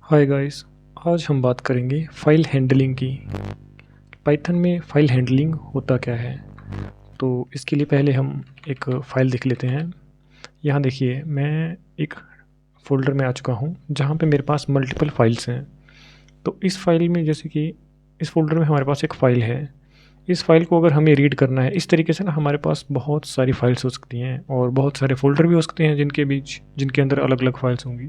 Hi guys. आज हम बात करेंगे फ़ाइल हैंडलिंग की। पाइथन में फ़ाइल हैंडलिंग होता क्या है। तो इसके लिए पहले हम एक फ़ाइल देख लेते हैं। यहाँ देखिए, मैं एक फ़ोल्डर में आ चुका हूँ जहाँ पे मेरे पास मल्टीपल फ़ाइल्स हैं। तो इस फ़ाइल में जैसे कि इस फ़ोल्डर में हमारे पास एक फ़ाइल है। इस फ़ाइल को अगर हमें रीड करना है इस तरीके से ना, हमारे पास बहुत सारी फ़ाइल्स हो सकती हैं और बहुत सारे फ़ोल्डर भी हो सकते हैं जिनके अंदर अलग अलग फ़ाइल्स होंगी।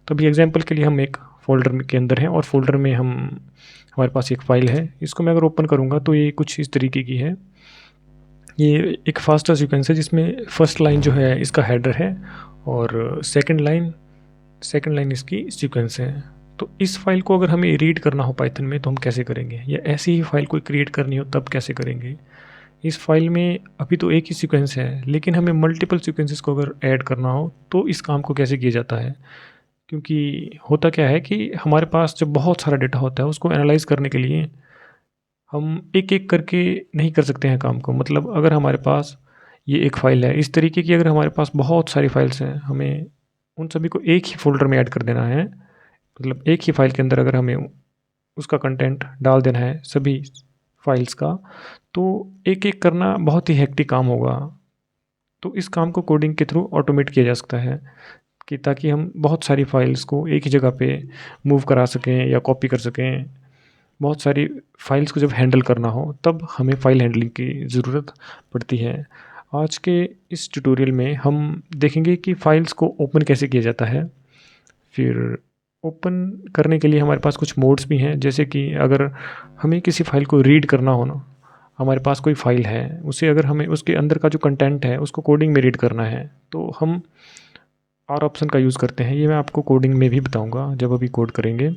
तो अभी एग्जांपल के लिए हम एक फ़ोल्डर में के अंदर हैं और फ़ोल्डर में हमारे पास एक फ़ाइल है। इसको मैं अगर ओपन करूँगा तो ये कुछ इस तरीके की है। ये एक फास्टर सीक्वेंस है जिसमें फर्स्ट लाइन जो है इसका हेडर है और सेकंड लाइन इसकी सीक्वेंस है। तो इस फ़ाइल को अगर हमें रीड करना हो पाइथन में तो हम कैसे करेंगे, या ऐसी ही फ़ाइल कोई क्रिएट करनी हो तब कैसे करेंगे। इस फ़ाइल में अभी तो एक ही सीक्वेंस है, लेकिन हमें मल्टीपल सीक्वेंसेस को अगर ऐड करना हो तो इस काम को कैसे किया जाता है। क्योंकि होता क्या है कि हमारे पास जब बहुत सारा डेटा होता है उसको एनालाइज़ करने के लिए हम एक-एक करके नहीं कर सकते हैं काम को। मतलब अगर हमारे पास ये एक फ़ाइल है, इस तरीके की अगर हमारे पास बहुत सारी फ़ाइल्स हैं, हमें उन सभी को एक ही फ़ोल्डर में ऐड कर देना है। मतलब एक ही फ़ाइल के अंदर अगर हमें उसका कंटेंट डाल देना है सभी फ़ाइल्स का, तो एक-एक करना बहुत ही हेक्टिक काम होगा। तो इस काम को कोडिंग के थ्रू ऑटोमेट किया जा सकता है कि ताकि हम बहुत सारी फ़ाइल्स को एक ही जगह पे मूव करा सकें या कॉपी कर सकें। बहुत सारी फ़ाइल्स को जब हैंडल करना हो तब हमें फ़ाइल हैंडलिंग की ज़रूरत पड़ती है। आज के इस ट्यूटोरियल में हम देखेंगे कि फ़ाइल्स को ओपन कैसे किया जाता है। फिर ओपन करने के लिए हमारे पास कुछ मोड्स भी हैं, जैसे कि अगर हमें किसी फ़ाइल को रीड करना हो ना, हमारे पास कोई फ़ाइल है, उसे अगर हमें उसके अंदर का जो कंटेंट है उसको कोडिंग में रीड करना है, तो हम आर ऑप्शन का यूज़ करते हैं। ये मैं आपको कोडिंग में भी बताऊँगा जब अभी कोड करेंगे।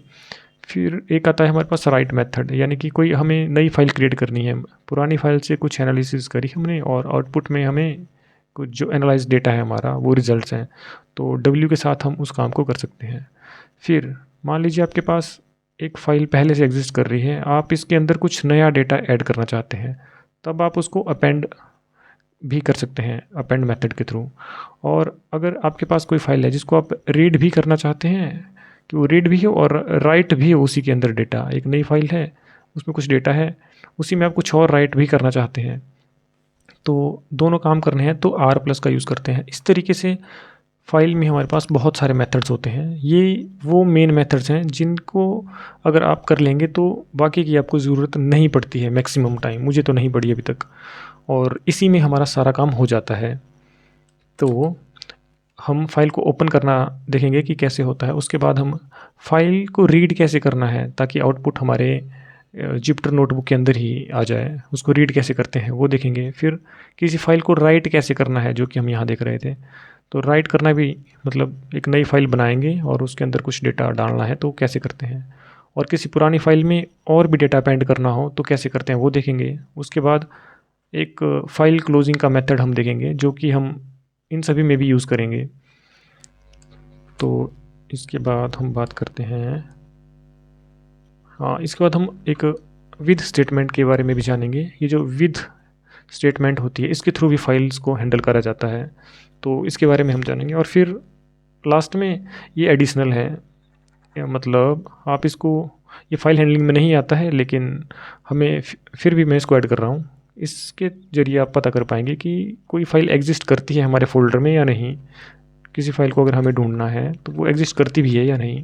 फिर एक आता है हमारे पास राइट मेथड, यानी कि कोई हमें नई फ़ाइल क्रिएट करनी है। पुरानी फ़ाइल से कुछ एनालिसिस करी हमने और आउटपुट में हमें कुछ जो एनालाइज़ डेटा है हमारा वो रिज़ल्ट्स हैं। तो डब्ल्यू के साथ हम उस काम को कर सकते हैं। फिर मान लीजिए आपके पास एक फ़ाइल पहले से एग्ज़िस्ट कर रही है, आप इसके अंदर कुछ नया डेटा ऐड करना चाहते हैं, तब आप उसको अपेंड भी कर सकते हैं अपेंड मेथड के थ्रू। और अगर आपके पास कोई फ़ाइल है जिसको आप रीड भी करना चाहते हैं कि वो रीड भी हो और राइट भी हो उसी के अंदर डेटा, एक नई फ़ाइल है उसमें कुछ डेटा है, उसी में आप कुछ और राइट भी करना चाहते हैं, तो दोनों काम करने हैं तो आर प्लस का यूज़ करते हैं। इस तरीके से फ़ाइल में हमारे पास बहुत सारे मेथड्स होते हैं। ये वो मेन मेथड्स हैं जिनको अगर आप कर लेंगे तो बाकी की आपको ज़रूरत नहीं पड़ती है मैक्सिमम टाइम। मुझे तो नहीं पड़ी अभी तक, और इसी में हमारा सारा काम हो जाता है। तो हम फ़ाइल को ओपन करना देखेंगे कि कैसे होता है। उसके बाद हम फ़ाइल को रीड कैसे करना है ताकि आउटपुट हमारे जुपिटर नोटबुक के अंदर ही आ जाए। उसको रीड कैसे करते हैं वो देखेंगे। फिर किसी फ़ाइल को राइट कैसे करना है, जो कि हम यहाँ देख रहे थे। तो राइट करना भी मतलब एक नई फ़ाइल बनाएँगे और उसके अंदर कुछ डेटा डालना है तो कैसे करते हैं। और किसी पुरानी फ़ाइल में और भी डेटा अपेंड करना हो तो कैसे करते हैं वो देखेंगे। उसके बाद एक फ़ाइल क्लोजिंग का मेथड हम देखेंगे जो कि हम इन सभी में भी यूज़ करेंगे। तो इसके बाद हम बात करते हैं, हाँ, इसके बाद हम एक विद स्टेटमेंट के बारे में भी जानेंगे। ये जो विद स्टेटमेंट होती है इसके थ्रू भी फाइल्स को हैंडल करा जाता है, तो इसके बारे में हम जानेंगे। और फिर लास्ट में ये एडिशनल है, मतलब आप इसको, ये फाइल हैंडलिंग में नहीं आता है लेकिन हमें फिर भी मैं इसको ऐड कर रहा हूँ। इसके ज़रिए आप पता कर पाएंगे कि कोई फ़ाइल एग्जिस्ट करती है हमारे फ़ोल्डर में या नहीं। किसी फ़ाइल को अगर हमें ढूंढना है तो वो एग्जिस्ट करती भी है या नहीं।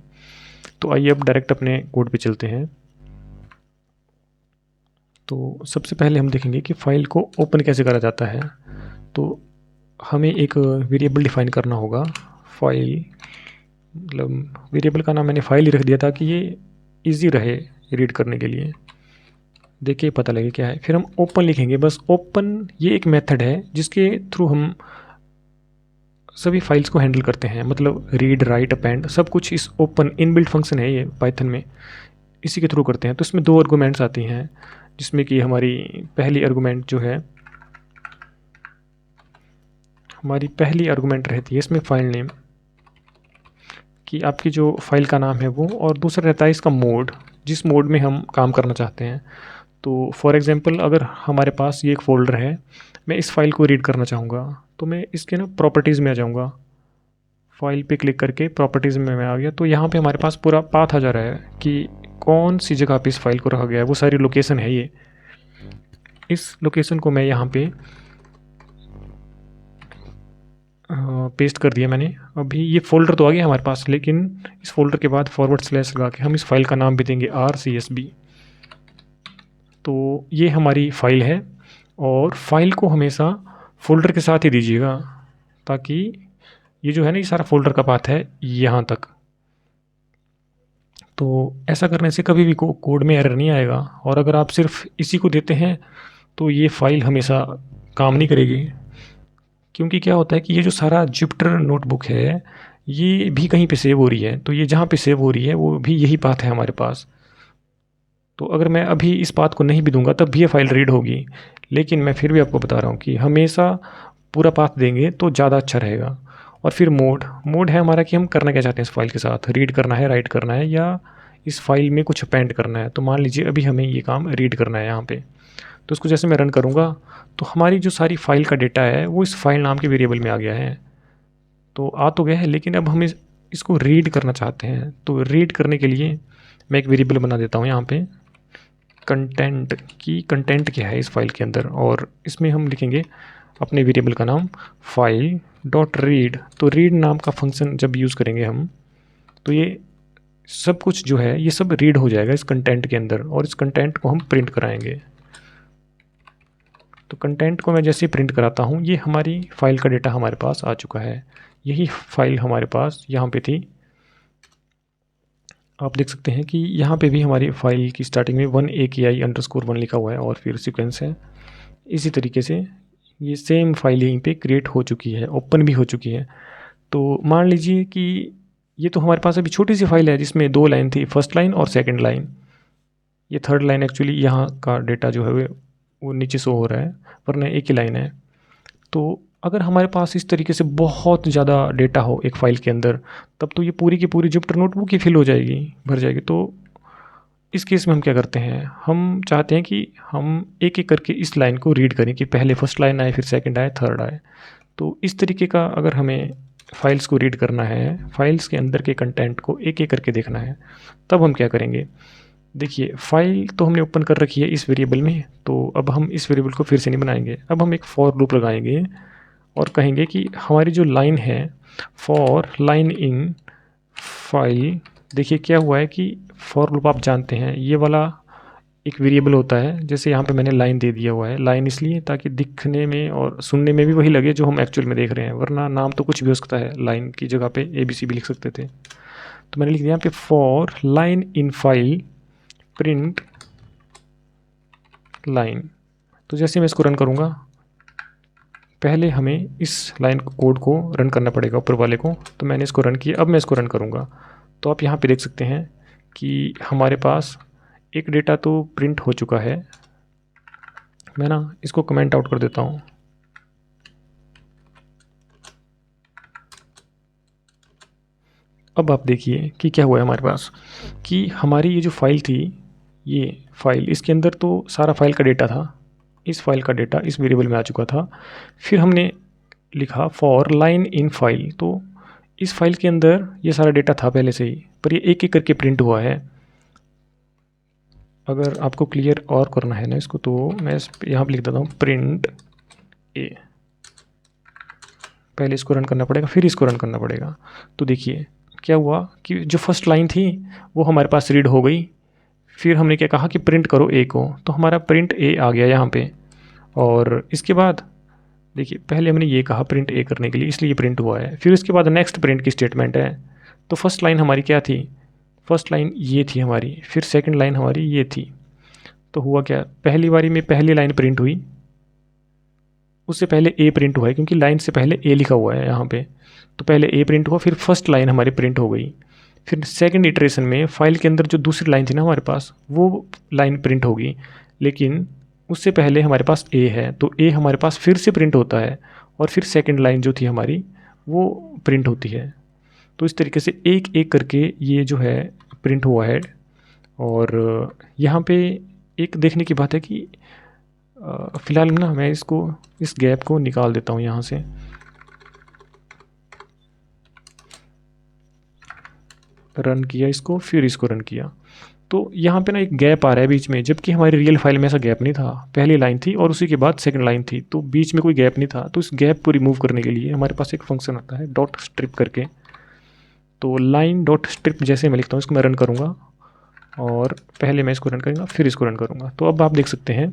तो आइए अब डायरेक्ट अपने कोड पे चलते हैं। तो सबसे पहले हम देखेंगे कि फ़ाइल को ओपन कैसे करा जाता है। तो हमें एक वेरिएबल डिफ़ाइन करना होगा। फाइल, मतलब वेरिएबल का नाम मैंने फ़ाइल ही रख दिया ताकि ये इजी रहे रीड करने के लिए, देखिए पता लगे क्या है। फिर हम ओपन लिखेंगे, बस ओपन ये एक मेथड है जिसके थ्रू हम सभी फाइल्स को हैंडल करते हैं। मतलब रीड राइट अपेंड सब कुछ इस ओपन इनबिल्ट फंक्शन है ये पाइथन में, इसी के थ्रू करते हैं। तो इसमें दो आर्गूमेंट्स आती हैं, जिसमें कि हमारी पहली आर्गूमेंट रहती है इसमें फाइल नेम, कि आपकी जो फाइल का नाम है वो, और दूसरा रहता है इसका मोड, जिस मोड में हम काम करना चाहते हैं। तो फॉर एग्ज़ाम्पल अगर हमारे पास ये एक फ़ोल्डर है, मैं इस फाइल को रीड करना चाहूँगा तो मैं इसके ना प्रॉपर्टीज़ में आ जाऊँगा। फाइल पे क्लिक करके प्रॉपर्टीज़ में मैं आ गया, तो यहाँ पे हमारे पास पूरा पाथ आ जा रहा है कि कौन सी जगह पे इस फाइल को रखा गया है, वो सारी लोकेशन है ये। इस लोकेशन को मैं यहाँ पे पेस्ट कर दिया मैंने। अभी ये फ़ोल्डर तो आ गया हमारे पास, लेकिन इस फोल्डर के बाद फॉरवर्ड स्लैश लगा के हम इस फाइल का नाम भी देंगे RCSB। तो ये हमारी फ़ाइल है, और फाइल को हमेशा फ़ोल्डर के साथ ही दीजिएगा, ताकि ये जो है ना, ये सारा फ़ोल्डर का पाथ है यहाँ तक। तो ऐसा करने से कभी भी कोड में एरर नहीं आएगा। और अगर आप सिर्फ इसी को देते हैं तो ये फ़ाइल हमेशा काम नहीं करेगी, क्योंकि क्या होता है कि ये जो सारा जुपिटर नोटबुक है ये भी कहीं पे सेव हो रही है, तो ये जहाँ पे सेव हो रही है वो भी यही पाथ है हमारे पास। तो अगर मैं अभी इस पाथ को नहीं भी दूंगा तब भी ये फाइल रीड होगी, लेकिन मैं फिर भी आपको बता रहा हूँ कि हमेशा पूरा पाथ देंगे तो ज़्यादा अच्छा रहेगा। और फिर मोड है हमारा कि हम करना क्या चाहते हैं इस फाइल के साथ, रीड करना है, राइट करना है, या इस फाइल में कुछ अपेंड करना है। तो मान लीजिए अभी हमें ये काम रीड करना है यहाँ पे, तो इसको जैसे मैं रन करूँगा तो हमारी जो सारी फाइल का डेटा है वो इस फाइल नाम के वेरिएबल में आ गया है। तो आ तो गया है, लेकिन अब हम इसको रीड करना चाहते हैं। तो रीड करने के लिए मैं एक वेरिएबल बना देता हूँ यहाँ पे, कंटेंट की। कंटेंट क्या है इस फाइल के अंदर, और इसमें हम लिखेंगे अपने वेरिएबल का नाम फाइल डॉट रीड। तो रीड नाम का फंक्शन जब यूज़ करेंगे हम, तो ये सब कुछ जो है ये सब रीड हो जाएगा इस कंटेंट के अंदर, और इस कंटेंट को हम प्रिंट कराएंगे। तो कंटेंट को मैं जैसे ही प्रिंट कराता हूँ, ये हमारी फाइल का डेटा हमारे पास आ चुका है। यही फाइल हमारे पास यहाँ पे थी। आप देख सकते हैं कि यहाँ पे भी हमारी फाइल की स्टार्टिंग में 1 AKI_1 लिखा हुआ है, और फिर सीक्वेंस है। इसी तरीके से ये सेम फाइल यहीं पे क्रिएट हो चुकी है, ओपन भी हो चुकी है। तो मान लीजिए कि ये तो हमारे पास अभी छोटी सी फाइल है जिसमें 2 लाइन थी, फर्स्ट लाइन और सेकंड लाइन। ये थर्ड लाइन एक्चुअली यहाँ का डेटा जो है वो नीचे शो हो रहा है, वरना एक ही लाइन है। तो अगर हमारे पास इस तरीके से बहुत ज़्यादा डेटा हो एक फ़ाइल के अंदर, तब तो ये पूरी की पूरी जुपिटर नोटबुक ही फिल हो जाएगी, भर जाएगी। तो इस केस में हम क्या करते हैं, हम चाहते हैं कि हम एक एक करके इस लाइन को रीड करें, कि पहले फर्स्ट लाइन आए, फिर सेकंड आए, थर्ड आए। तो इस तरीके का अगर हमें फाइल्स को रीड करना है, फाइल्स के अंदर के कंटेंट को एक एक करके देखना है, तब हम क्या करेंगे। देखिए, फ़ाइल तो हमने ओपन कर रखी है इस वेरिएबल में, तो अब हम इस वेरिएबल को फिर से नहीं बनाएंगे। अब हम एक फॉर लूप लगाएंगे और कहेंगे कि हमारी जो लाइन है, फॉर लाइन इन फाइल। देखिए क्या हुआ है कि फॉर लूप आप जानते हैं ये वाला एक वेरिएबल होता है। जैसे यहाँ पे मैंने लाइन दे दिया हुआ है, लाइन इसलिए ताकि दिखने में और सुनने में भी वही लगे जो हम एक्चुअल में देख रहे हैं, वरना नाम तो कुछ भी हो सकता है, लाइन की जगह पे ABC भी लिख सकते थे। तो मैंने लिख दिया यहाँ पे for line in file print line. तो जैसे मैं इसको रन करूँगा, पहले हमें इस लाइन कोड को रन करना पड़ेगा ऊपर वाले को। तो मैंने इसको रन किया, अब मैं इसको रन करूँगा तो आप यहाँ पे देख सकते हैं कि हमारे पास एक डेटा तो प्रिंट हो चुका है। मैं ना इसको कमेंट आउट कर देता हूँ। अब आप देखिए कि क्या हुआ है हमारे पास, कि हमारी ये जो फाइल थी, ये फाइल, इसके अंदर तो सारा फाइल का डेटा था। इस फाइल का डेटा इस वेरिएबल में आ चुका था। फिर हमने लिखा फॉर लाइन इन फाइल, तो इस फाइल के अंदर ये सारा डेटा था पहले से ही, पर ये एक एक करके प्रिंट हुआ है। अगर आपको क्लियर और करना है ना इसको, तो मैं यहाँ पर लिख देता हूँ प्रिंट ए। पहले इसको रन करना पड़ेगा, फिर इसको रन करना पड़ेगा। तो देखिए क्या हुआ कि जो फर्स्ट लाइन थी वो हमारे पास रीड हो गई। फिर हमने क्या कहा कि प्रिंट करो ए को, तो हमारा प्रिंट ए आ गया यहाँ पे। और इसके बाद देखिए, पहले हमने ये कहा प्रिंट ए करने के लिए, इसलिए प्रिंट हुआ है। फिर इसके बाद नेक्स्ट प्रिंट की स्टेटमेंट है। तो फर्स्ट लाइन हमारी क्या थी, फर्स्ट लाइन ये थी हमारी, फिर सेकंड लाइन हमारी ये थी। तो हुआ क्या, पहली बारी में पहली लाइन प्रिंट हुई, उससे पहले ए प्रिंट हुआ है क्योंकि लाइन से पहले ए लिखा हुआ है यहाँ पे। तो पहले ए प्रिंट हुआ, फिर फर्स्ट लाइन हमारी प्रिंट हो गई। फिर सेकंड इटरेशन में फाइल के अंदर जो दूसरी लाइन थी ना हमारे पास, वो लाइन प्रिंट होगी, लेकिन उससे पहले हमारे पास ए है, तो ए हमारे पास फिर से प्रिंट होता है, और फिर सेकंड लाइन जो थी हमारी वो प्रिंट होती है। तो इस तरीके से एक एक करके ये जो है प्रिंट हुआ है। और यहाँ पे एक देखने की बात है कि फ़िलहाल ना मैं इसको, इस गैप को निकाल देता हूँ यहाँ से। रन किया इसको, फिर इसको रन किया, तो यहाँ पे ना एक गैप आ रहा है बीच में, जबकि हमारी रियल फाइल में ऐसा गैप नहीं था। पहली लाइन थी और उसी के बाद सेकंड लाइन थी, तो बीच में कोई गैप नहीं था। तो इस गैप को रिमूव करने के लिए हमारे पास एक फंक्शन आता है डॉट स्ट्रिप करके। तो लाइन डॉट स्ट्रिप जैसे मैं लिखता हूँ, इसको मैं रन करूँगा और पहले मैं इसको रन करूँगा फिर इसको रन करूँगा, तो अब आप देख सकते हैं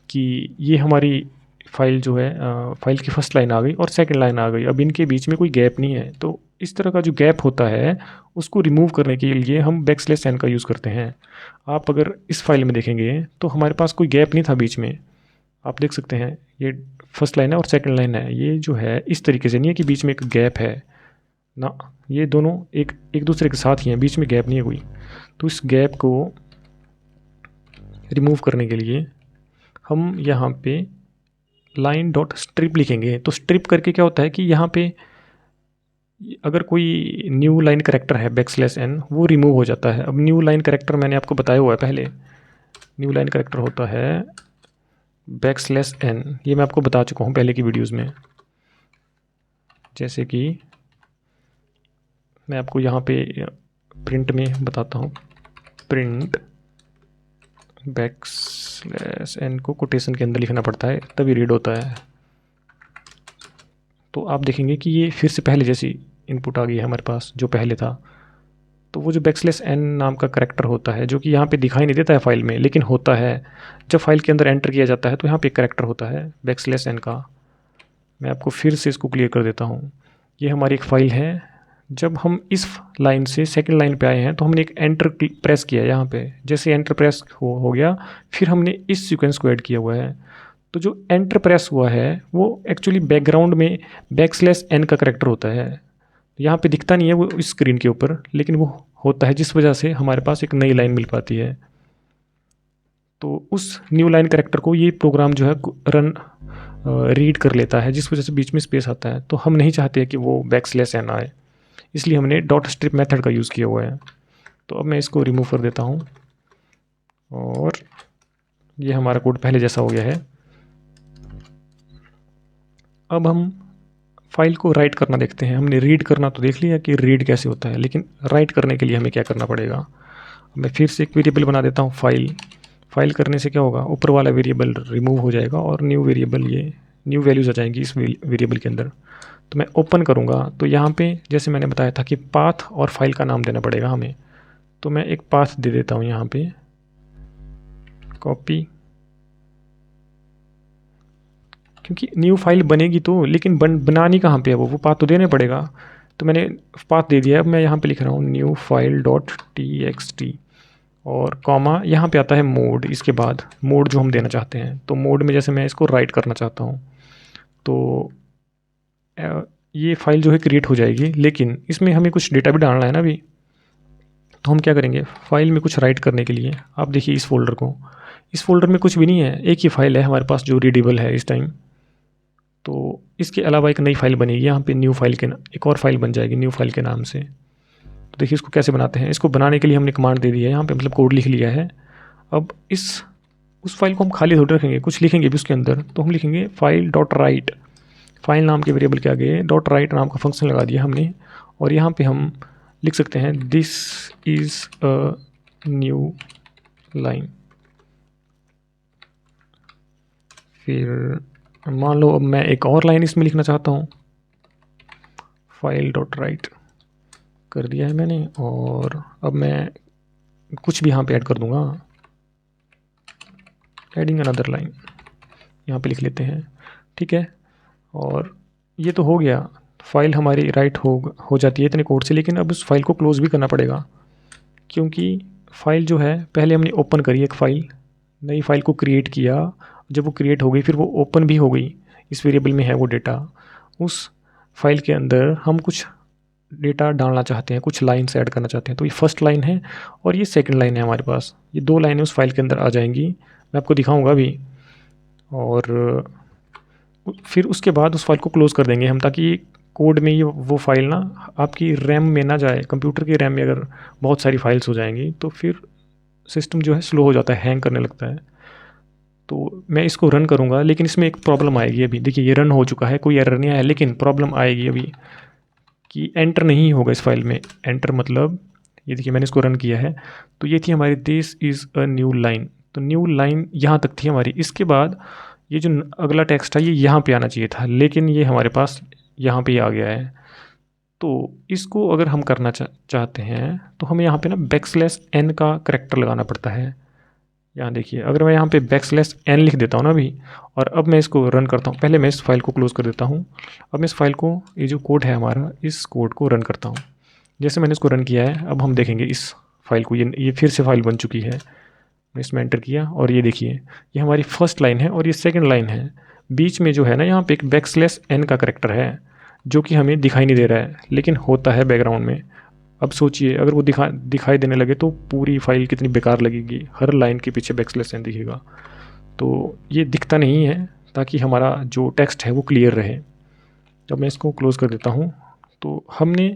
कि ये हमारी फाइल जो है फाइल की फर्स्ट लाइन आ गई और सेकंड लाइन आ गई। अब इनके बीच में कोई गैप नहीं है। तो इस तरह का जो गैप होता है उसको रिमूव करने के लिए हम बैकस्लैश n का यूज़ करते हैं। आप अगर इस फाइल में देखेंगे तो हमारे पास कोई गैप नहीं था बीच में। आप देख सकते हैं ये फर्स्ट लाइन है और सेकंड लाइन है, ये जो है इस तरीके से नहीं है कि बीच में एक गैप है ना, ये दोनों एक एक दूसरे के साथ ही हैं, बीच में गैप नहीं है कोई। तो इस गैप को रिमूव करने के लिए हम यहाँ पे लाइन डॉट स्ट्रिप लिखेंगे। तो स्ट्रिप करके क्या होता है कि यहाँ पे अगर कोई न्यू लाइन कैरेक्टर है बैकस्लैश n, वो रिमूव हो जाता है। अब न्यू लाइन कैरेक्टर मैंने आपको बताया हुआ है पहले, न्यू लाइन कैरेक्टर होता है बैकस्लैश n, ये मैं आपको बता चुका हूँ पहले की वीडियोज़ में। जैसे कि मैं आपको यहाँ पे प्रिंट में बताता हूँ, प्रिंट बैकस्लैश n को कोटेशन के अंदर लिखना पड़ता है तभी रीड होता है। तो आप देखेंगे कि ये फिर से पहले जैसी इनपुट आ गई है हमारे पास जो पहले था। तो वो जो बैकस्लैश n नाम का करैक्टर होता है जो कि यहाँ पे दिखाई नहीं देता है फाइल में, लेकिन होता है जब फाइल के अंदर एंटर किया जाता है, तो यहाँ पे एक करैक्टर होता है बैकस्लैश n का। मैं आपको फिर से इसको क्लियर कर देता हूँ। ये हमारी एक फ़ाइल है। जब हम इस लाइन से सेकंड लाइन पे आए हैं तो हमने एक एंटर प्रेस किया यहाँ पे, जैसे एंटर प्रेस हो गया, फिर हमने इस सीक्वेंस को ऐड किया हुआ है। तो जो एंटर प्रेस हुआ है वो एक्चुअली बैकग्राउंड में बैकस्लैश n का करैक्टर होता है। यहाँ पे दिखता नहीं है वो इस स्क्रीन के ऊपर, लेकिन वो होता है, जिस वजह से हमारे पास एक नई लाइन मिल पाती है। तो उस न्यू लाइन कैरेक्टर को ये प्रोग्राम जो है रन रीड कर लेता है, जिस वजह से बीच में स्पेस आता है। तो हम नहीं चाहते कि वो बैकस्लैश n आए, इसलिए हमने डॉट स्ट्रिप मेथड का यूज़ किया हुआ है। तो अब मैं इसको रिमूव कर देता हूँ और ये हमारा कोड पहले जैसा हो गया है। अब हम फाइल को राइट करना देखते हैं। हमने रीड करना तो देख लिया कि रीड कैसे होता है, लेकिन राइट करने के लिए हमें क्या करना पड़ेगा। मैं फिर से एक वेरिएबल बना देता हूँ फाइल करने से क्या होगा, ऊपर वाला वेरिएबल रिमूव हो जाएगा और न्यू वेरिएबल, ये न्यू वैल्यूज़ आ जाएंगी इस वेरिएबल के अंदर। तो मैं ओपन करूँगा तो यहाँ पे जैसे मैंने बताया था कि पाथ और फाइल का नाम देना पड़ेगा हमें। तो मैं एक पाथ दे देता हूँ यहाँ पे, कॉपी, क्योंकि न्यू फाइल बनेगी तो, लेकिन बनानी कहाँ पे है वो पाथ तो देना पड़ेगा। तो मैंने पाथ दे दिया है। अब मैं यहाँ पे लिख रहा हूँ न्यू फाइल डॉट txt और कॉमा, यहाँ पे आता है मोड, इसके बाद मोड जो हम देना चाहते हैं। तो मोड में जैसे मैं इसको राइट करना चाहता हूँ तो ये फाइल जो है क्रिएट हो जाएगी, लेकिन इसमें हमें कुछ डेटा भी डालना है ना अभी। तो हम क्या करेंगे, फाइल में कुछ राइट करने के लिए आप देखिए इस फोल्डर को, इस फोल्डर में कुछ भी नहीं है, एक ही फाइल है हमारे पास जो रीडेबल है इस टाइम। तो इसके अलावा एक नई फाइल बनेगी यहाँ पे, न्यू फाइल के एक और फाइल बन जाएगी न्यू फाइल के नाम से। तो देखिए इसको कैसे बनाते हैं। इसको बनाने के लिए हमने कमांड दे दी है यहाँ पे, मतलब कोड लिख लिया है। अब उस फाइल को हम खाली थोड़ी रखेंगे, कुछ लिखेंगे भी उसके अंदर। तो हम लिखेंगे फाइल डॉट राइट, फाइल नाम के वेरिएबल के आगे डॉट राइट नाम का फंक्शन लगा दिया हमने। और यहाँ पे हम लिख सकते हैं this is a new line. फिर मान लो अब मैं एक और लाइन इसमें लिखना चाहता हूँ, फाइल डॉट राइट कर दिया है मैंने। और अब मैं कुछ भी यहाँ पे ऐड कर दूँगा, एडिंग अनदर लाइन यहाँ पे लिख लेते हैं, ठीक है। और ये तो हो गया, फाइल हमारी राइट हो जाती है इतने कोड से। लेकिन अब उस फाइल को क्लोज़ भी करना पड़ेगा, क्योंकि फाइल जो है पहले हमने ओपन करी एक फ़ाइल, नई फाइल को क्रिएट किया। जब वो क्रिएट हो गई फिर वो ओपन भी हो गई, इस वेरिएबल में है वो डेटा। उस फाइल के अंदर हम कुछ डेटा डालना चाहते हैं, कुछ लाइन्स ऐड करना चाहते हैं। तो ये फर्स्ट लाइन है और ये सेकंड लाइन है हमारे पास, ये दो लाइनें उस फाइल के अंदर आ जाएंगी, मैं आपको दिखाऊंगा अभी। और फिर उसके बाद उस फाइल को क्लोज़ कर देंगे हम, ताकि कोड में ये वो फाइल ना आपकी रैम में ना जाए। कंप्यूटर की रैम में अगर बहुत सारी फाइल्स हो जाएंगी तो फिर सिस्टम जो है स्लो हो जाता है, हैंग करने लगता है। तो मैं इसको रन करूँगा, लेकिन इसमें एक प्रॉब्लम आएगी। अभी देखिए ये रन हो चुका है, कोई एरर नहीं आया, लेकिन प्रॉब्लम आएगी अभी कि एंटर नहीं होगा इस फाइल में। एंटर मतलब ये देखिए मैंने इसको रन किया है। तो ये थी हमारी this is a new line. तो न्यू लाइन यहाँ तक थी हमारी। इसके बाद ये जो अगला टेक्स्ट था ये यहाँ पे आना चाहिए था, लेकिन ये हमारे पास यहाँ पे आ गया है। तो इसको अगर हम करना चाहते हैं तो हमें यहाँ पे ना बैकस्लैश एन का करैक्टर लगाना पड़ता है। यहाँ देखिए, अगर मैं यहाँ पे बैकस्लैश एन लिख देता हूँ ना अभी, और अब मैं इसको रन करता हूँ, पहले मैं इस फाइल को क्लोज़ कर देता हूँ। अब मैं इस फाइल को, ये जो कोड है हमारा, इस कोड को रन करता हूँ। जैसे मैंने इसको रन किया है, अब हम देखेंगे इस फाइल को, ये फिर से फाइल बन चुकी है। मैं इसमें एंटर किया और ये देखिए, ये हमारी फर्स्ट लाइन है और ये सेकंड लाइन है। बीच में जो है ना, यहाँ पे एक बैकस्लैश एन का करैक्टर है जो कि हमें दिखाई नहीं दे रहा है, लेकिन होता है बैकग्राउंड में। अब सोचिए, अगर वो दिखाई देने लगे तो पूरी फाइल कितनी बेकार लगेगी। हर लाइन के पीछे बैकस्लैश एन दिखेगा। तो ये दिखता नहीं है ताकि हमारा जो टेक्स्ट है वो क्लियर रहे। जब मैं इसको क्लोज़ कर देता हूँ, तो हमने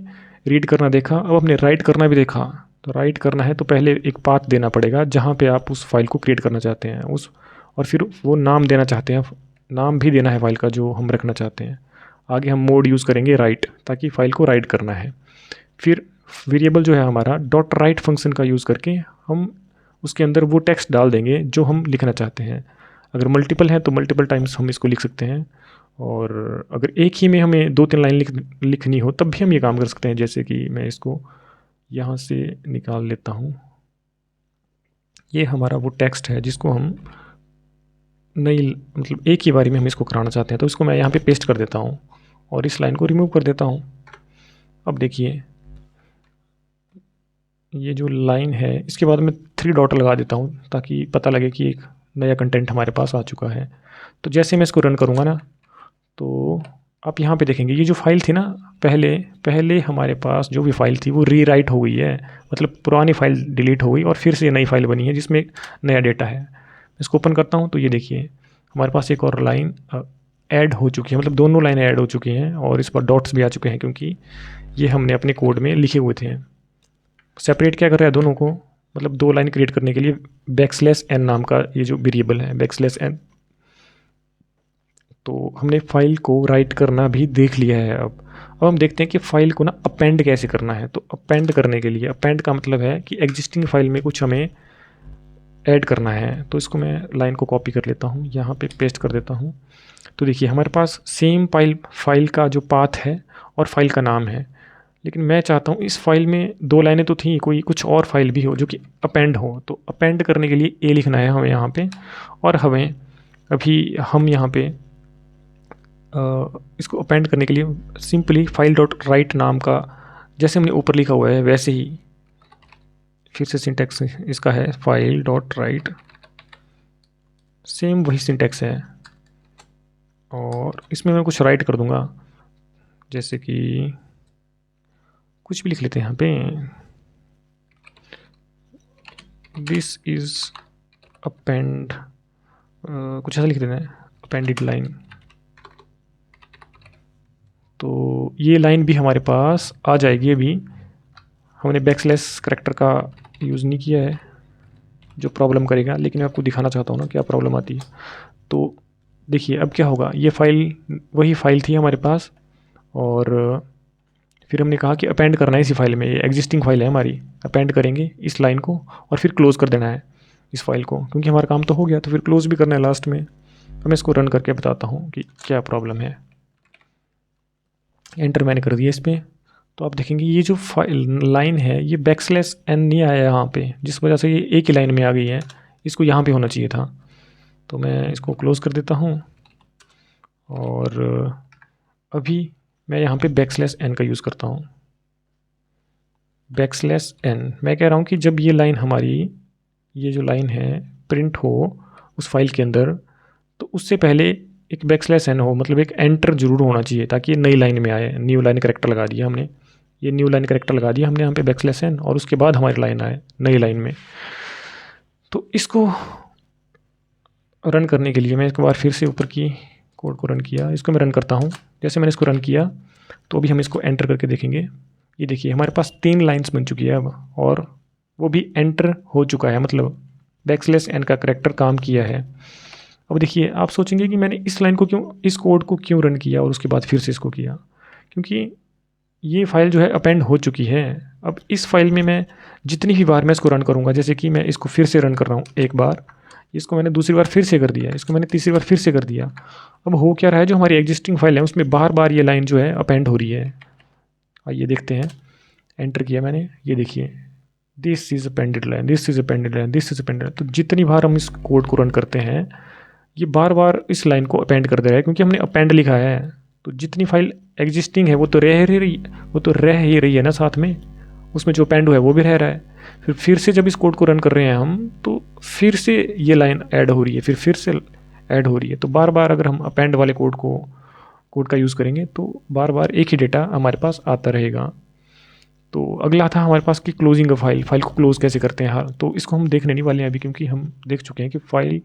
रीड करना देखा, अब हमने राइट करना भी देखा। तो राइट करना है तो पहले एक पाथ देना पड़ेगा जहाँ पे आप उस फाइल को क्रिएट करना चाहते हैं, और फिर वो नाम देना चाहते हैं, नाम भी देना है फाइल का जो हम रखना चाहते हैं। आगे हम मोड यूज़ करेंगे राइट, ताकि फ़ाइल को राइट करना है। फिर वेरिएबल जो है हमारा डॉट राइट फंक्शन का यूज़ करके हम उसके अंदर वो टेक्स्ट डाल देंगे जो हम लिखना चाहते हैं। अगर मल्टीपल है तो मल्टीपल टाइम्स हम इसको लिख सकते हैं, और अगर एक ही में हमें 2-3 लाइन लिखनी हो तब भी हम ये काम कर सकते हैं। जैसे कि मैं इसको यहाँ से निकाल लेता हूँ। ये हमारा वो टेक्स्ट है जिसको हम नई, मतलब एक ही बारी में हम इसको कराना चाहते हैं। तो इसको मैं यहाँ पे पेस्ट कर देता हूँ और इस लाइन को रिमूव कर देता हूँ। अब देखिए, ये जो लाइन है इसके बाद मैं 3 डॉट लगा देता हूँ ताकि पता लगे कि एक नया कंटेंट हमारे पास आ चुका है। तो जैसे मैं इसको रन करूँगा ना, तो आप यहाँ पे देखेंगे ये जो फाइल थी ना, पहले हमारे पास जो भी फाइल थी वो रीराइट हो गई है। मतलब पुरानी फाइल डिलीट हो गई और फिर से नई फाइल बनी है जिसमें नया डेटा है। इसको ओपन करता हूँ तो ये देखिए हमारे पास एक और लाइन ऐड हो चुकी है, मतलब दोनों लाइनें ऐड हो चुकी हैं और इस पर डॉट्स भी आ चुके हैं क्योंकि ये हमने अपने कोड में लिखे हुए थे। सेपरेट क्या कर रहा है दोनों को, मतलब 2 लाइन क्रिएट करने के लिए बैकस्लैश एन नाम का ये जो वेरिएबल है बैकस्लैश एन। तो हमने फाइल को राइट करना भी देख लिया है। अब हम देखते हैं कि फ़ाइल को ना अपेंड कैसे करना है। तो अपेंड करने के लिए, अपेंड का मतलब है कि एग्जिस्टिंग फाइल में कुछ हमें ऐड करना है। तो इसको मैं लाइन को कॉपी कर लेता हूँ, यहाँ पे पेस्ट कर देता हूँ। तो देखिए हमारे पास सेम फाइल का जो पाथ है और फाइल का नाम है, लेकिन मैं चाहता हूँ इस फाइल में 2 लाइनें तो थी, कोई कुछ और फाइल भी हो जो कि अपेंड हो। तो अपेंड करने के लिए ए लिखना है हमें यहाँ पे, और हमें अभी हम यहाँ पे इसको अपेंड करने के लिए सिंपली फाइल डॉट राइट नाम का, जैसे हमने ऊपर लिखा हुआ है वैसे ही फिर से सिंटैक्स इसका है फाइल डॉट राइट, सेम वही सिंटैक्स है। और इसमें मैं कुछ राइट कर दूंगा, जैसे कि कुछ भी लिख लेते हैं यहाँ पे, दिस इज़ अपेंड, कुछ ऐसा लिख देते हैं, अपेंडेड लाइन। तो ये लाइन भी हमारे पास आ जाएगी। अभी हमने बैकस्लैश करैक्टर का यूज़ नहीं किया है जो प्रॉब्लम करेगा, लेकिन मैं आपको दिखाना चाहता हूँ ना क्या प्रॉब्लम आती है। तो देखिए अब क्या होगा, ये फाइल वही फाइल थी हमारे पास, और फिर हमने कहा कि अपेंड करना है इसी फाइल में, ये एग्जिस्टिंग फाइल है हमारी। अपेंड करेंगे इस लाइन को और फिर क्लोज़ कर देना है इस फाइल को, क्योंकि हमारा काम तो हो गया, तो फिर क्लोज़ भी करना है लास्ट में। तो मैं इसको रन करके बताता हूँ कि क्या प्रॉब्लम है। एंटर मैंने कर दिया इस पर। तो आप देखेंगे ये जो फाइल लाइन है ये बैकस्लैश एन नहीं आया यहाँ पे, जिस वजह से ये एक ही लाइन में आ गई है। इसको यहाँ पे होना चाहिए था। तो मैं इसको क्लोज़ कर देता हूँ, और अभी मैं यहाँ पे बैकस्लैश एन का यूज़ करता हूँ। बैकस्लैश एन, मैं कह रहा हूँ कि जब ये लाइन हमारी, ये जो लाइन है प्रिंट हो उस फाइल के अंदर, तो उससे पहले एक बैकस्लैश एन हो, मतलब एक एंटर जरूर होना चाहिए ताकि ये नई लाइन में आए। न्यू लाइन करैक्टर लगा दिया हमने, ये न्यू लाइन करैक्टर लगा दिया हमने यहाँ पे बैकस्लैश एन, और उसके बाद हमारी लाइन आए नई लाइन में। तो इसको रन करने के लिए मैं एक बार फिर से ऊपर की कोड को रन किया, इसको मैं रन करता हूँ। जैसे मैंने इसको रन किया तो अभी हम इसको एंटर करके देखेंगे। ये देखिए हमारे पास 3 लाइन्स बन चुकी है अब, और वो भी एंटर हो चुका है, मतलब बैकस्लैश एन का करैक्टर काम किया है। अब देखिए आप सोचेंगे कि मैंने इस लाइन को क्यों, इस कोड को क्यों रन किया और उसके बाद फिर से इसको किया, क्योंकि ये फाइल जो है अपेंड हो चुकी है। अब इस फाइल में मैं जितनी भी बार मैं इसको रन करूँगा, जैसे कि मैं इसको फिर से रन कर रहा हूँ एक बार, इसको मैंने दूसरी बार फिर से कर दिया, इसको मैंने तीसरी बार फिर से कर दिया। अब हो क्या रहा है, जो हमारी एग्जिस्टिंग फाइल है उसमें बार बार ये लाइन जो है अपेंड हो रही है। आइए देखते हैं, एंटर किया मैंने, ये देखिए this is appended line, this is appended line, this is appended. तो जितनी बार हम इस कोड को रन करते हैं ये बार बार इस लाइन को अपेंड कर दे रहा है, क्योंकि हमने अपेंड लिखा है। तो जितनी फाइल एग्जिस्टिंग है वो तो रह ही रही है ना साथ में, उसमें जो अपेंड हुआ है वो भी रह रहा है। फिर से जब इस कोड को रन कर रहे हैं हम, तो फिर से ये लाइन ऐड हो रही है, फिर से ऐड हो रही है। तो बार बार अगर हम अपेंड वाले कोड का यूज़ करेंगे तो बार बार एक ही डेटा हमारे पास आता रहेगा। तो अगला था हमारे पास कि क्लोजिंग अ फाइल को क्लोज़ कैसे करते हैं। हाँ, तो इसको हम देखने नहीं वाले हैं अभी, क्योंकि हम देख चुके हैं कि फाइल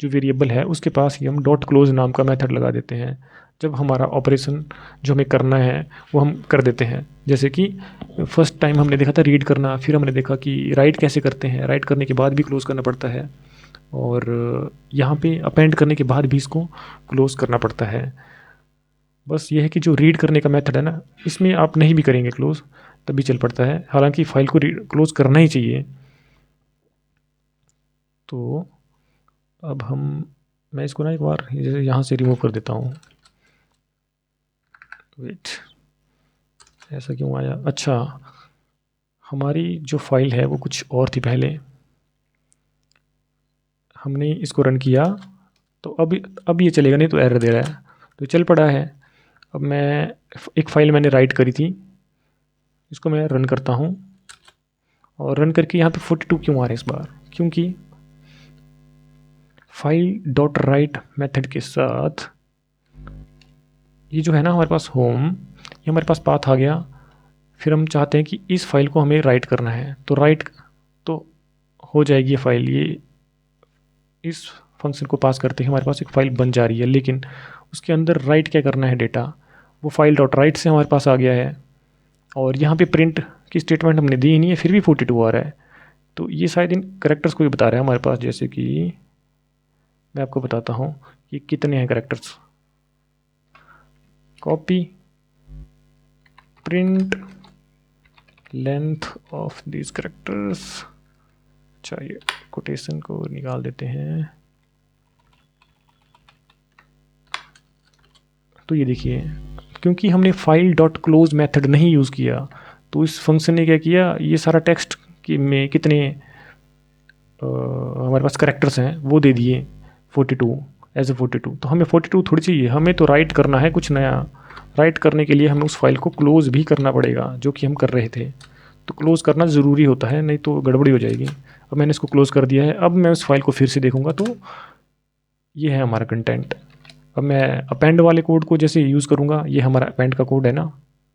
जो वेरिएबल है उसके पास ही हम डॉट क्लोज नाम का मेथड लगा देते हैं जब हमारा ऑपरेशन जो हमें करना है वो हम कर देते हैं। जैसे कि फर्स्ट टाइम हमने देखा था रीड करना, फिर हमने देखा कि राइट कैसे करते हैं, राइट करने के बाद भी क्लोज़ करना पड़ता है, और यहाँ पे अपेंड करने के बाद भी इसको क्लोज़ करना पड़ता है। बस ये है कि जो रीड करने का मेथड है ना, इसमें आप नहीं भी करेंगे क्लोज़ तभी चल पड़ता है, हालांकि फ़ाइल को क्लोज़ करना ही चाहिए। तो अब मैं इसको ना एक बार यहाँ से रिमूव कर देता हूँ। वेट, ऐसा क्यों आया? अच्छा, हमारी जो फाइल है वो कुछ और थी पहले, हमने इसको रन किया तो अब ये चलेगा, नहीं तो एरर दे रहा है। तो चल पड़ा है। अब मैं एक फ़ाइल मैंने राइट करी थी, इसको मैं रन करता हूँ, और रन करके यहाँ पे 42 क्यों आ रहा है इस बार? क्योंकि फाइल डॉट राइट मेथड के साथ ये जो है ना हमारे पास होम, ये हमारे पास पाथ आ गया। फिर हम चाहते हैं कि इस फाइल को हमें राइट करना है, तो राइट तो हो जाएगी ये फाइल, ये इस फंक्शन को पास करते ही हमारे पास एक फ़ाइल बन जा रही है। लेकिन उसके अंदर राइट क्या करना है डेटा, वो फाइल डॉट राइट से हमारे पास आ गया है, और यहाँ पे प्रिंट की स्टेटमेंट हमने दी ही नहीं है, फिर भी 42 आ रहा है। तो ये शायद इन करेक्टर्स को भी बता रहा है हमारे पास, जैसे कि मैं आपको बताता हूँ कि कितने हैं characters. Copy print length of this characters. अच्छा, ये कोटेशन को निकाल देते हैं। तो ये देखिए, क्योंकि हमने फाइल डॉट क्लोज मैथड नहीं यूज़ किया, तो इस फंक्शन ने क्या किया, ये सारा टेक्स्ट में कितने हमारे पास करेक्टर्स हैं वो दे दिए 42 एज ए 42। तो हमें 42 थोड़ी चाहिए, हमें तो राइट करना है कुछ नया। राइट करने के लिए हमें उस फाइल को क्लोज़ भी करना पड़ेगा, जो कि हम कर रहे थे। तो क्लोज़ करना ज़रूरी होता है, नहीं तो गड़बड़ी हो जाएगी। अब मैंने इसको क्लोज़ कर दिया है। अब मैं उस फाइल को फिर से देखूँगा तो ये है हमारा कंटेंट। अब मैं अपेंड वाले कोड को जैसे यूज़ करूँगा, ये हमारा अपेंड का कोड है ना,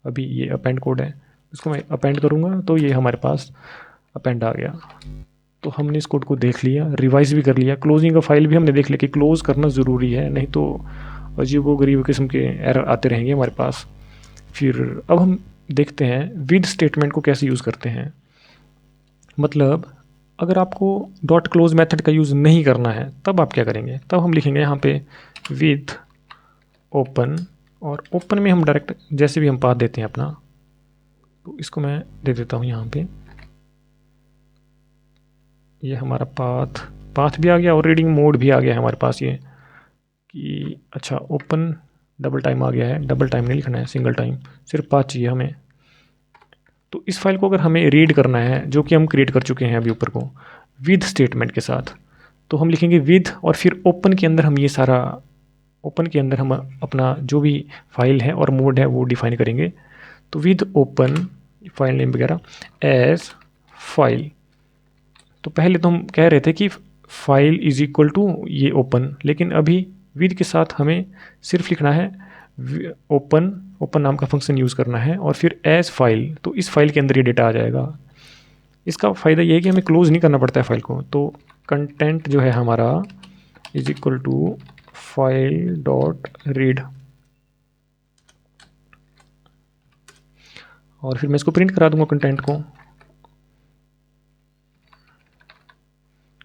अभी ये अपेंड कोड है, इसको मैं अपेंड करूँगा तो ये हमारे पास अपेंड आ गया। तो हमने इस कोड को देख लिया, रिवाइज भी कर लिया, क्लोजिंग का फाइल भी हमने देख लिया कि क्लोज़ करना ज़रूरी है, नहीं तो अजीबो-गरीब किस्म के एरर आते रहेंगे हमारे पास। फिर अब हम देखते हैं विद स्टेटमेंट को कैसे यूज़ करते हैं। मतलब अगर आपको डॉट क्लोज मेथड का यूज़ नहीं करना है तब आप क्या करेंगे, तब हम लिखेंगे यहाँ पे विद ओपन, और ओपन में हम डायरेक्ट जैसे भी हम पाथ देते हैं अपना, तो इसको मैं दे देता हूँ यहाँ पे, ये हमारा पाथ भी आ गया और रीडिंग मोड भी आ गया है हमारे पास। ये कि अच्छा ओपन डबल टाइम आ गया है, डबल टाइम नहीं लिखना है, सिंगल टाइम, सिर्फ पाथ चाहिए हमें। तो इस फाइल को अगर हमें रीड करना है, जो कि हम क्रिएट कर चुके हैं अभी ऊपर को विद स्टेटमेंट के साथ, तो हम लिखेंगे विद, और फिर ओपन के अंदर हम ये सारा, ओपन के अंदर हम अपना जो भी फाइल है और मोड है वो डिफाइन करेंगे। तो विद ओपन फाइल नेम वगैरह एज फाइल। तो पहले तो हम कह रहे थे कि फाइल इज इक्वल टू ये ओपन, लेकिन अभी विद के साथ हमें सिर्फ लिखना है ओपन नाम का फंक्शन यूज़ करना है, और फिर एज फाइल, तो इस फाइल के अंदर ये डेटा आ जाएगा। इसका फ़ायदा ये है कि हमें क्लोज़ नहीं करना पड़ता है फाइल को। तो कंटेंट जो है हमारा is equal to file dot read, और फिर मैं इसको प्रिंट करा दूंगा कंटेंट को।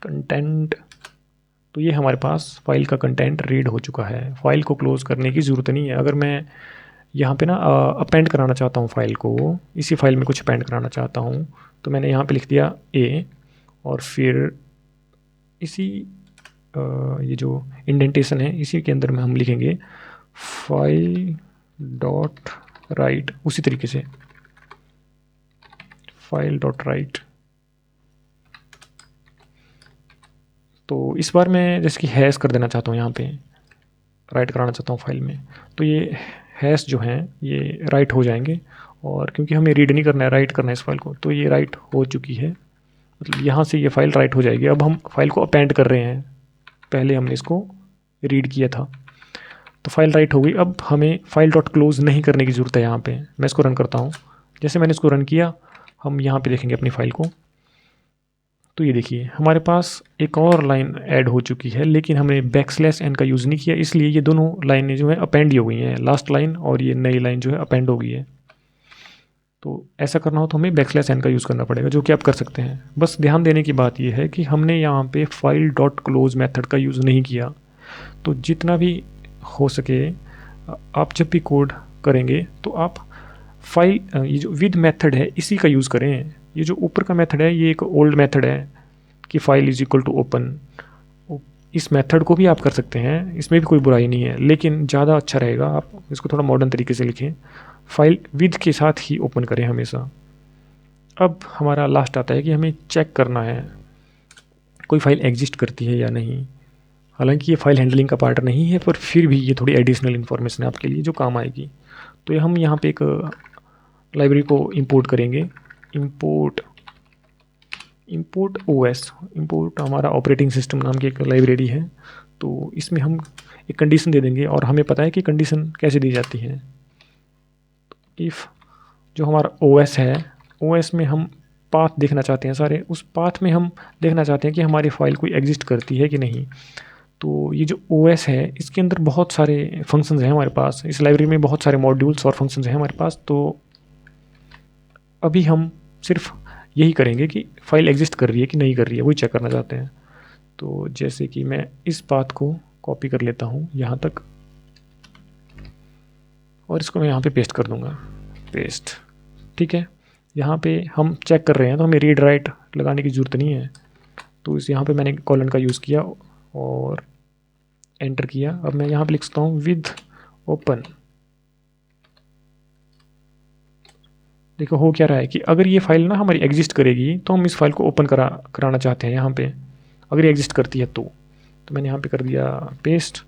कंटेंट, तो ये हमारे पास फाइल का कंटेंट रीड हो चुका है, फाइल को क्लोज़ करने की ज़रूरत नहीं है। अगर मैं यहाँ पे ना अपेंड कराना चाहता हूँ फाइल को, इसी फाइल में कुछ अपेंड कराना चाहता हूँ, तो मैंने यहाँ पे लिख दिया ए, और फिर इसी ये जो इंडेंटेशन है इसी के अंदर में हम लिखेंगे फाइल डॉट राइट, उसी तरीके से फाइल डॉट राइट। तो इस बार मैं जैसे कि हैश कर देना चाहता हूँ, यहाँ पे राइट कराना चाहता हूँ फाइल में, तो ये हैश जो हैं ये राइट हो जाएंगे, और क्योंकि हमें रीड नहीं करना है, राइट करना है इस फाइल को, तो ये राइट हो चुकी है, मतलब यहाँ से ये फाइल राइट हो जाएगी। अब हम फाइल को अपेंड कर रहे हैं, पहले हमने इसको रीड किया था, तो फाइल राइट हो गई। अब हमें फाइल डॉट क्लोज नहीं करने की ज़रूरत है। यहाँ पे मैं इसको रन करता हूँ, जैसे मैंने इसको रन किया हम यहाँ पे देखेंगे अपनी फ़ाइल को, तो ये देखिए हमारे पास एक और लाइन ऐड हो चुकी है, लेकिन हमने \n का यूज़ नहीं किया, इसलिए ये दोनों लाइनें जो है अपेंड ही हो गई हैं, लास्ट लाइन और ये नई लाइन जो है अपेंड हो गई है। तो ऐसा करना हो तो हमें \n का यूज़ करना पड़ेगा, जो कि आप कर सकते हैं। बस ध्यान देने की बात यह है कि हमने यहाँ पे फाइल डॉट क्लोज मेथड का यूज़ नहीं किया। तो जितना भी हो सके आप जब भी कोड करेंगे तो आप फाइल ये जो विद मेथड है इसी का यूज़ करें। ये जो ऊपर का मेथड है ये एक ओल्ड मेथड है कि file is equal to open, इस मेथड को भी आप कर सकते हैं, इसमें भी कोई बुराई नहीं है, लेकिन ज़्यादा अच्छा रहेगा आप इसको थोड़ा मॉडर्न तरीके से लिखें, फाइल विद के साथ ही ओपन करें हमेशा। अब हमारा लास्ट आता है कि हमें चेक करना है कोई फाइल एग्जिस्ट करती है या नहीं। हालांकि ये फाइल हैंडलिंग का पार्ट नहीं है, पर फिर भी ये थोड़ी एडिशनल इन्फॉर्मेशन है आपके लिए जो काम आएगी। तो ये हम यहाँ पे एक लाइब्रेरी को इंपोर्ट करेंगे, इंपोर्ट ओएस, इंपोर्ट हमारा ऑपरेटिंग सिस्टम नाम की एक लाइब्रेरी है। तो इसमें हम एक कंडीशन दे देंगे, और हमें पता है कि कंडीशन कैसे दी जाती है। इफ़ जो हमारा ओएस है, ओएस में हम पाथ देखना चाहते हैं सारे, उस पाथ में हम देखना चाहते हैं कि हमारी फाइल कोई एग्जिस्ट करती है कि नहीं। तो ये जो ओएस है इसके अंदर बहुत सारे फंक्शंस हैं हमारे पास, इस लाइब्रेरी में बहुत सारे मॉड्यूल्स और फंक्शंस हैं हमारे पास। तो अभी हम सिर्फ यही करेंगे कि फाइल एग्जिस्ट कर रही है कि नहीं कर रही है, वही चेक करना चाहते हैं। तो जैसे कि मैं इस पाथ को कॉपी कर लेता हूँ यहाँ तक, और इसको मैं यहाँ पे पेस्ट कर दूँगा, पेस्ट। ठीक है, यहाँ पे हम चेक कर रहे हैं तो हमें रीड राइट लगाने की ज़रूरत नहीं है। तो इस यहाँ पे मैंने कॉलन का यूज़ किया और एंटर किया। अब मैं यहाँ पे लिख सकता हूँ विद ओपन। देखो हो क्या रहा है कि अगर ये फाइल ना हमारी एग्जिस्ट करेगी तो हम इस फाइल को ओपन कराना चाहते हैं यहाँ पे, अगर ये एग्जिस्ट करती है तो मैंने यहाँ पे कर दिया पेस्ट।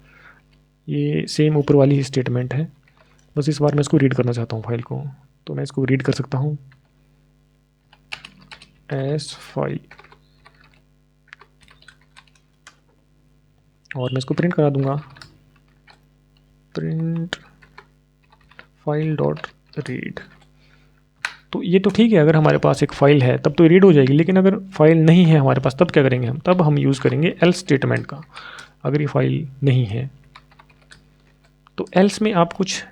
ये सेम ऊपर वाली ही स्टेटमेंट है, बस इस बार मैं इसको रीड करना चाहता हूँ फाइल को, तो मैं इसको रीड कर सकता हूँ एस फाइल, और मैं इसको प्रिंट करा दूंगा, प्रिंट फाइल डॉट रीड। तो ये तो ठीक है, अगर हमारे पास एक फ़ाइल है तब तो रीड हो जाएगी, लेकिन अगर फाइल नहीं है हमारे पास तब क्या करेंगे हम, तब हम यूज़ करेंगे एल्स स्टेटमेंट का। अगर ये फाइल नहीं है तो एल्स में आप कुछ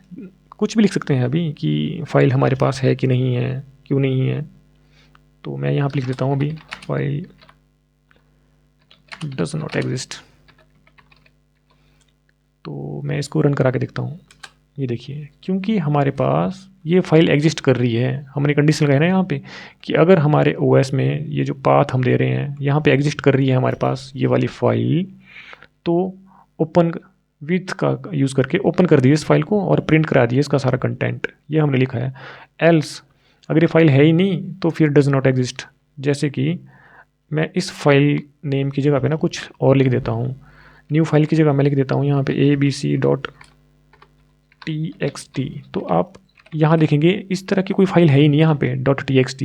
भी लिख सकते हैं अभी कि फ़ाइल हमारे पास है कि नहीं है, क्यों नहीं है। तो मैं यहाँ पर लिख देता हूँ अभी फाइल डज नॉट एग्जिस्ट। तो मैं इसको रन करा के देखता हूँ, ये देखिए क्योंकि हमारे पास ये फाइल एग्जिस्ट कर रही है, हमने कंडीशन लगाया ना यहाँ पे कि अगर हमारे ओएस में ये जो पाथ हम दे रहे हैं यहाँ पे एग्जिस्ट कर रही है हमारे पास ये वाली फाइल, तो ओपन विथ का यूज़ करके ओपन कर दिए इस फाइल को और प्रिंट करा दिए इसका सारा कंटेंट, ये हमने लिखा है। एल्स अगर ये फाइल है ही नहीं तो फिर डज नॉट एग्जिस्ट। जैसे कि मैं इस फाइल नेम की जगह पे ना कुछ और लिख देता हूँ, न्यू फाइल की जगह मैं लिख देता हूँ यहाँ पे abc.txt। तो आप यहाँ देखेंगे इस तरह की कोई फाइल है ही नहीं यहाँ पे .txt।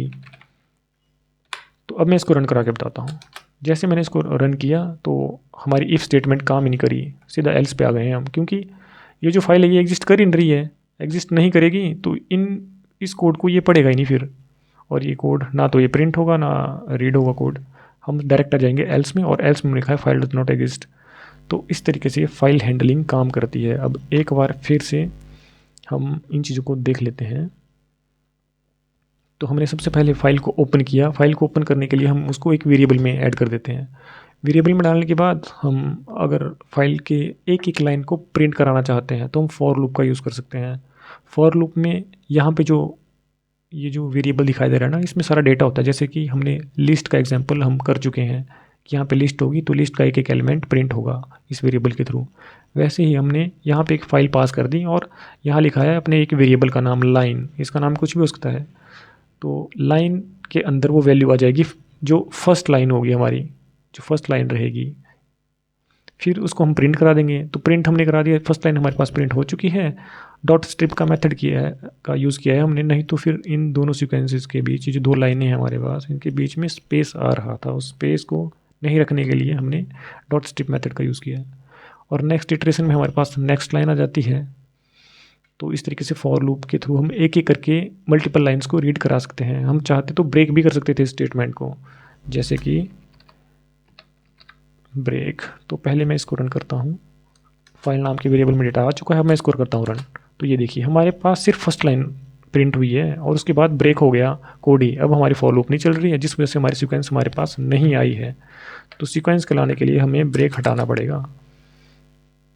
तो अब मैं इसको रन करा के बताता हूँ। जैसे मैंने इसको रन किया तो हमारी इफ़ स्टेटमेंट काम ही नहीं करी, सीधा एल्स पे आ गए हैं हम, क्योंकि ये जो फाइल है ये एग्जिस्ट कर ही नहीं रही है। एग्जिस्ट नहीं करेगी तो इस कोड को ये पढ़ेगा ही नहीं फिर, और ये कोड ना तो ये प्रिंट होगा ना रीड होगा कोड। हम डायरेक्ट आ जाएंगे एल्स में, और एल्स में लिखा है फाइल डज नॉट एग्जिस्ट। तो इस तरीके से फाइल हैंडलिंग काम करती है। अब एक बार फिर से हम इन चीज़ों को देख लेते हैं। तो हमने सबसे पहले फ़ाइल को ओपन किया, फ़ाइल को ओपन करने के लिए हम उसको एक वेरिएबल में ऐड कर देते हैं। वेरिएबल में डालने के बाद हम अगर फाइल के एक एक लाइन को प्रिंट कराना चाहते हैं तो हम फॉर लूप का यूज़ कर सकते हैं। फॉर लूप में यहाँ पे जो ये जो वेरिएबल दिखाई दे रहा है ना, इसमें सारा डेटा होता है। जैसे कि हमने लिस्ट का एग्जांपल हम कर चुके हैं कि यहाँ पे लिस्ट होगी तो लिस्ट का एक एक एलिमेंट प्रिंट होगा इस वेरिएबल के थ्रू। वैसे ही हमने यहाँ पे एक फ़ाइल पास कर दी और यहाँ लिखा है अपने एक वेरिएबल का नाम लाइन, इसका नाम कुछ भी हो सकता है। तो लाइन के अंदर वो वैल्यू आ जाएगी जो फर्स्ट लाइन होगी हमारी, जो फर्स्ट लाइन रहेगी। फिर उसको हम प्रिंट करा देंगे। तो प्रिंट हमने करा दिया, फर्स्ट लाइन हमारे पास प्रिंट हो चुकी है। डॉट स्ट्रिप का मेथड किया है, का यूज़ किया है हमने, नहीं तो फिर इन दोनों सीक्वेंसेस के बीच, ये जो दो लाइनें हैं हमारे पास, इनके बीच में स्पेस आ रहा था। उस स्पेस को नहीं रखने के लिए हमने डॉट स्ट्रिप मेथड का यूज़ किया है। और नेक्स्ट इटरेशन में हमारे पास नेक्स्ट लाइन आ जाती है। तो इस तरीके से फॉर लूप के थ्रू हम एक एक करके मल्टीपल लाइन्स को रीड करा सकते हैं। हम चाहते तो ब्रेक भी कर सकते थे स्टेटमेंट को, जैसे कि ब्रेक। तो पहले मैं इसको रन करता हूँ। फाइल नाम के वेरिएबल में डेटा आ चुका है, मैं इसको करता हूँ रन। तो ये देखिए हमारे पास सिर्फ फर्स्ट लाइन प्रिंट हुई है और उसके बाद ब्रेक हो गया कोड ही। अब हमारी फॉर लूप नहीं चल रही है, जिस वजह से हमारी सीक्वेंस हमारे पास नहीं आई है। तो सीक्वेंस के लाने के लिए हमें ब्रेक हटाना पड़ेगा।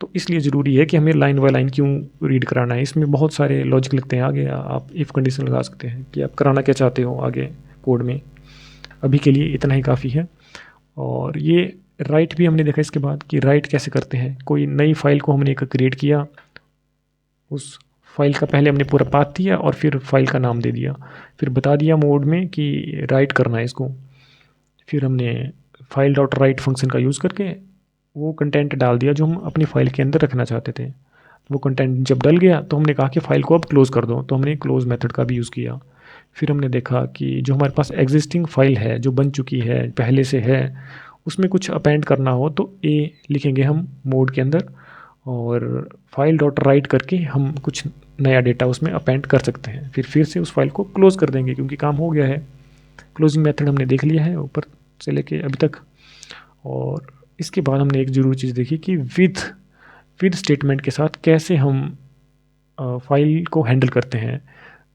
तो इसलिए ज़रूरी है कि हमें लाइन बाय लाइन क्यों रीड कराना है। इसमें बहुत सारे लॉजिक लगते हैं आगे, आप इफ़ कंडीशन लगा सकते हैं कि आप कराना क्या चाहते हो आगे कोड में। अभी के लिए इतना ही काफ़ी है। और ये राइट भी हमने देखा इसके बाद कि राइट कैसे करते हैं। कोई नई फाइल को हमने एक क्रिएट किया, उस फाइल का पहले हमने पूरा पाथ दिया और फिर फाइल का नाम दे दिया, फिर बता दिया मोड में कि राइट करना है इसको। फिर हमने फाइल डॉट राइट फंक्शन का यूज़ करके वो कंटेंट डाल दिया जो हम अपनी फ़ाइल के अंदर रखना चाहते थे। वो कंटेंट जब डल गया तो हमने कहा कि फ़ाइल को अब क्लोज़ कर दो, तो हमने क्लोज़ मेथड का भी यूज़ किया। फिर हमने देखा कि जो हमारे पास एग्जिस्टिंग फ़ाइल है, जो बन चुकी है, पहले से है, उसमें कुछ अपेंड करना हो तो ए लिखेंगे हम मोड के अंदर, और फाइल डॉट राइट करके हम कुछ नया डेटा उसमें अपेंड कर सकते हैं। फिर से उस फाइल को क्लोज़ कर देंगे क्योंकि काम हो गया है। क्लोजिंग मेथड हमने देख लिया है ऊपर से लेके अभी तक। और इसके बाद हमने एक ज़रूरी चीज़ देखी कि विद स्टेटमेंट के साथ कैसे हम फाइल को हैंडल करते हैं।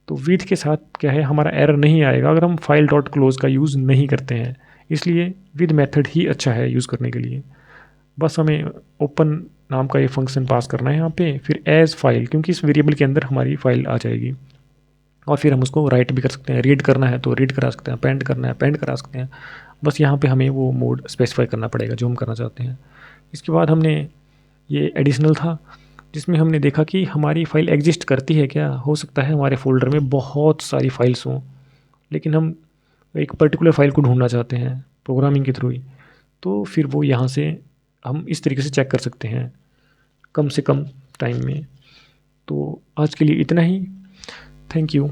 तो विद के साथ क्या है, हमारा एरर नहीं आएगा अगर हम फाइल डॉट क्लोज का यूज़ नहीं करते हैं। इसलिए विद मेथड ही अच्छा है यूज़ करने के लिए। बस हमें ओपन नाम का ये फंक्शन पास करना है यहाँ पे, फिर एज फाइल, क्योंकि इस वेरिएबल के अंदर हमारी फाइल आ जाएगी। और फिर हम उसको राइट भी कर सकते हैं, रीड करना है तो रीड करा सकते हैं, पेंट करना है पेंट करा सकते हैं। बस यहाँ पे हमें वो मोड स्पेसिफाई करना पड़ेगा जो हम करना चाहते हैं। इसके बाद हमने ये एडिशनल था जिसमें हमने देखा कि हमारी फ़ाइल एग्जिस्ट करती है क्या। हो सकता है हमारे फ़ोल्डर में बहुत सारी फाइल्स हों, लेकिन हम एक पर्टिकुलर फ़ाइल को ढूंढना चाहते हैं प्रोग्रामिंग के थ्रू ही। तो फिर वो यहाँ से हम इस तरीके से चेक कर सकते हैं कम से कम टाइम में। तो आज के लिए इतना ही। Thank you.